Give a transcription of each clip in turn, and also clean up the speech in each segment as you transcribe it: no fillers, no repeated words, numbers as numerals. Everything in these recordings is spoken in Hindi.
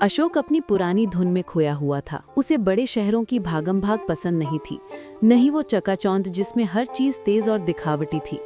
अशोक अपनी पुरानी धुन में खोया हुआ था। उसे बड़े शहरों की भागम भाग पसंद नहीं थी, नहीं वो चकाचौंध जिसमें हर चीज तेज और दिखावटी थी।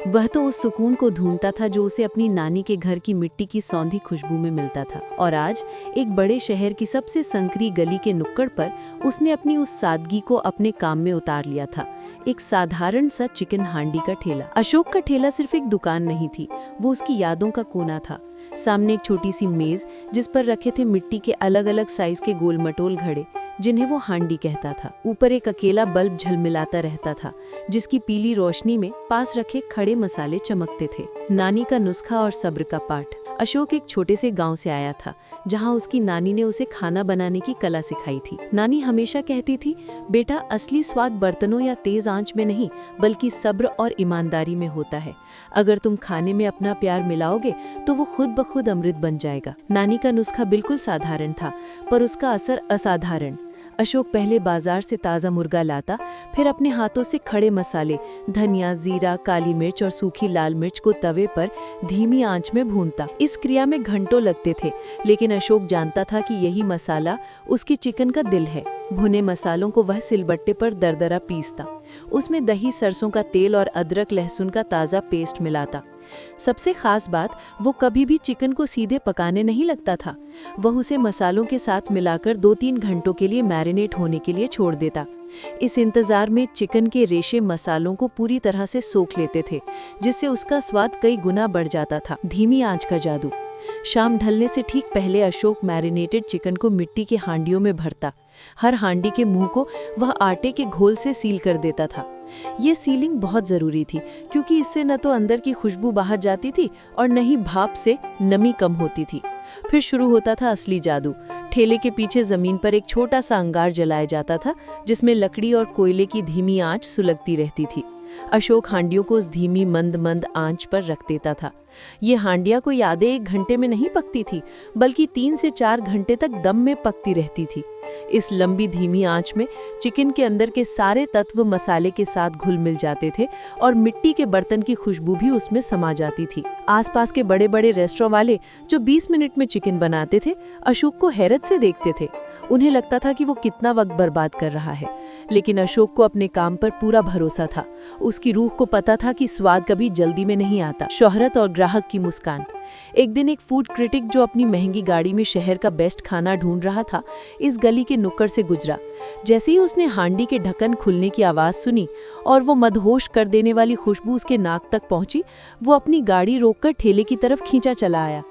वह तो उस सुकून को ढूंढता था जो उसे अपनी नानी के घर की मिट्टी की सौंधी खुशबू में मिलता था। और आज एक बड़े शहर की सबसे संकरी गली के नुक्कड़ पर उसने अपनी उस सादगी को अपने काम में उतार लिया था। एक साधारण सा चिकन हांडी का ठेला। अशोक का ठेला सिर्फ एक दुकान नहीं थी, वो उसकी यादों का कोना था। सामने एक छोटी सी मेज जिस पर रखे थे मिट्टी के अलग अलग साइज के गोल मटोल घड़े, जिन्हें वो हांडी कहता था। ऊपर एक अकेला बल्ब झलमिलाता रहता था, जिसकी पीली रोशनी में पास रखे खड़े मसाले चमकते थे। नानी का नुस्खा और सब्र का पाठ। अशोक एक छोटे से गांव से आया था, जहां उसकी नानी ने उसे खाना बनाने की कला सिखाई थी। नानी हमेशा कहती थी, बेटा असली स्वाद बर्तनों या तेज आंच में नहीं, बल्कि सब्र और ईमानदारी में होता है। अगर तुम खाने में अपना प्यार मिलाओगे तो वो खुद ब खुद अमृत बन जाएगा। नानी का नुस्खा बिल्कुल साधारण था, पर उसका असर असाधारण। अशोक पहले बाजार से ताज़ा मुर्गा लाता, फिर अपने हाथों से खड़े मसाले धनिया, जीरा, काली मिर्च और सूखी लाल मिर्च को तवे पर धीमी आंच में भूनता। इस क्रिया में घंटों लगते थे, लेकिन अशोक जानता था कि यही मसाला उसकी चिकन का दिल है। भुने मसालों को वह सिलबट्टे पर दरदरा पीसता, उसमें दही, सरसों का तेल और अदरक लहसुन का ताज़ा पेस्ट मिलाता। सबसे खास बात, वो कभी भी चिकन को सीधे पकाने नहीं लगता था। वह उसे मसालों के साथ मिलाकर 2-3 घंटों के लिए मैरिनेट होने के लिए छोड़ देता। इस इंतजार में चिकन के रेशे मसालों को पूरी तरह से सोख लेते थे, जिससे उसका स्वाद कई गुना बढ़ जाता था। धीमी आंच का जादू। शाम ढलने से ठीक पहले अशोक मैरिनेटेड चिकन को मिट्टी के हांडियों में भरता। हर हांडी के मुंह को वह आटे के घोल से सील कर देता था। ये सीलिंग बहुत ज़रूरी थी, क्योंकि इससे न तो अंदर की खुशबू बाहर जाती थी और न ही भाप से नमी कम होती थी। फिर शुरू होता था असली जादू। ठेले के पीछे ज़मीन पर एक छोटा सा अंगार जलाया जाता था, जिसमें लकड़ी और कोयले की धीमी आंच सुलगती रहती थी। अशोक हांडियों को उस धीमी मंद मंद आंच पर रख देता था। ये हांडियां कोई आधे 1 घंटे में नहीं पकती थी, बल्कि 3 से 4 घंटे तक दम में पकती रहती थी। इस लंबी धीमी आंच में चिकन के अंदर के सारे तत्व मसाले के साथ घुल मिल जाते थे और मिट्टी के बर्तन की खुशबू भी उसमें समा जाती थी। आसपास के बड़े बड़े रेस्टोरेंट वाले जो 20 मिनट में चिकन बनाते थे, अशोक को हैरत से देखते थे। उन्हें लगता था कि वो कितना वक्त बर्बाद कर रहा है, लेकिन अशोक को अपने काम पर पूरा भरोसा था। उसकी रूह को पता था कि स्वाद कभी जल्दी में नहीं आता। शोहरत और ग्राहक की मुस्कान। एक दिन एक फूड क्रिटिक जो अपनी महंगी गाड़ी में शहर का बेस्ट खाना ढूंढ रहा था, इस गली के नुक्कड़ से गुजरा। जैसे ही उसने हांडी के ढक्कन खुलने की आवाज़ सुनी और वो मदहोश कर देने वाली खुशबू उसके नाक तक पहुंची, वो अपनी गाड़ी रोककर ठेले की तरफ खींचा चला आया।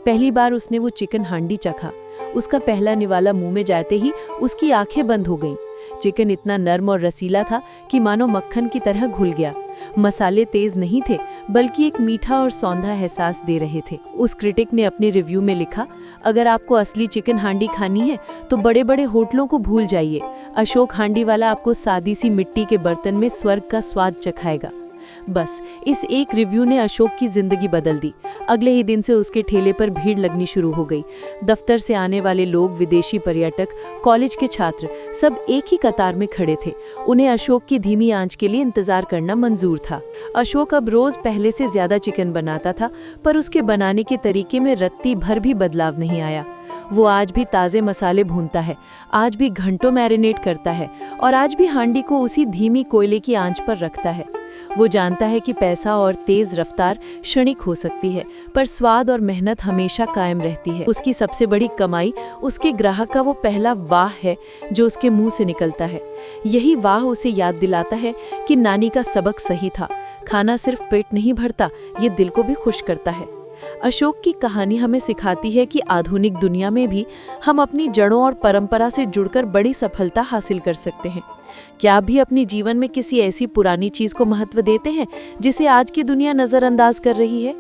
पहली बार उसने वो चिकन हांडी चखा। उसका पहला निवाला मुंह में जाते ही उसकी आंखें बंद हो गईं। चिकन इतना नर्म और रसीला था कि मानो मक्खन की तरह घुल गया। मसाले तेज नहीं थे, बल्कि एक मीठा और सौंधा एहसास दे रहे थे। उस क्रिटिक ने अपने रिव्यू में लिखा, अगर आपको असली चिकन हांडी खानी है तो बड़े बड़े होटलों को भूल जाइए। अशोक हांडी वाला आपको सादी सी मिट्टी के बर्तन में स्वर्ग का स्वाद चखाएगा। बस इस एक रिव्यू ने अशोक की जिंदगी बदल दी। अगले ही दिन से उसके ठेले पर भीड़ लगनी शुरू हो गई। दफ्तर से आने वाले लोग, विदेशी पर्यटक, कॉलेज के छात्र, सब एक ही कतार में खड़े थे। उन्हें अशोक की धीमी आंच के लिए इंतजार करना मंजूर था। अशोक अब रोज पहले से ज्यादा चिकन बनाता था, पर उसके बनाने के तरीके में रत्ती भर भी बदलाव नहीं आया। वो आज भी ताज़े मसाले भूनता है, आज भी घंटों मैरिनेट करता है और आज भी हांडी को उसी धीमी कोयले की आंच पर रखता है। वो जानता है कि पैसा और तेज रफ्तार क्षणिक हो सकती है, पर स्वाद और मेहनत हमेशा कायम रहती है। उसकी सबसे बड़ी कमाई उसके ग्राहक का वो पहला वाह है जो उसके मुंह से निकलता है। यही वाह उसे याद दिलाता है कि नानी का सबक सही था। खाना सिर्फ पेट नहीं भरता, ये दिल को भी खुश करता है। अशोक की कहानी हमें सिखाती है कि आधुनिक दुनिया में भी हम अपनी जड़ों और परंपरा से जुड़कर बड़ी सफलता हासिल कर सकते हैं। क्या आप भी अपने जीवन में किसी ऐसी पुरानी चीज को महत्व देते हैं जिसे आज की दुनिया नजरअंदाज कर रही है?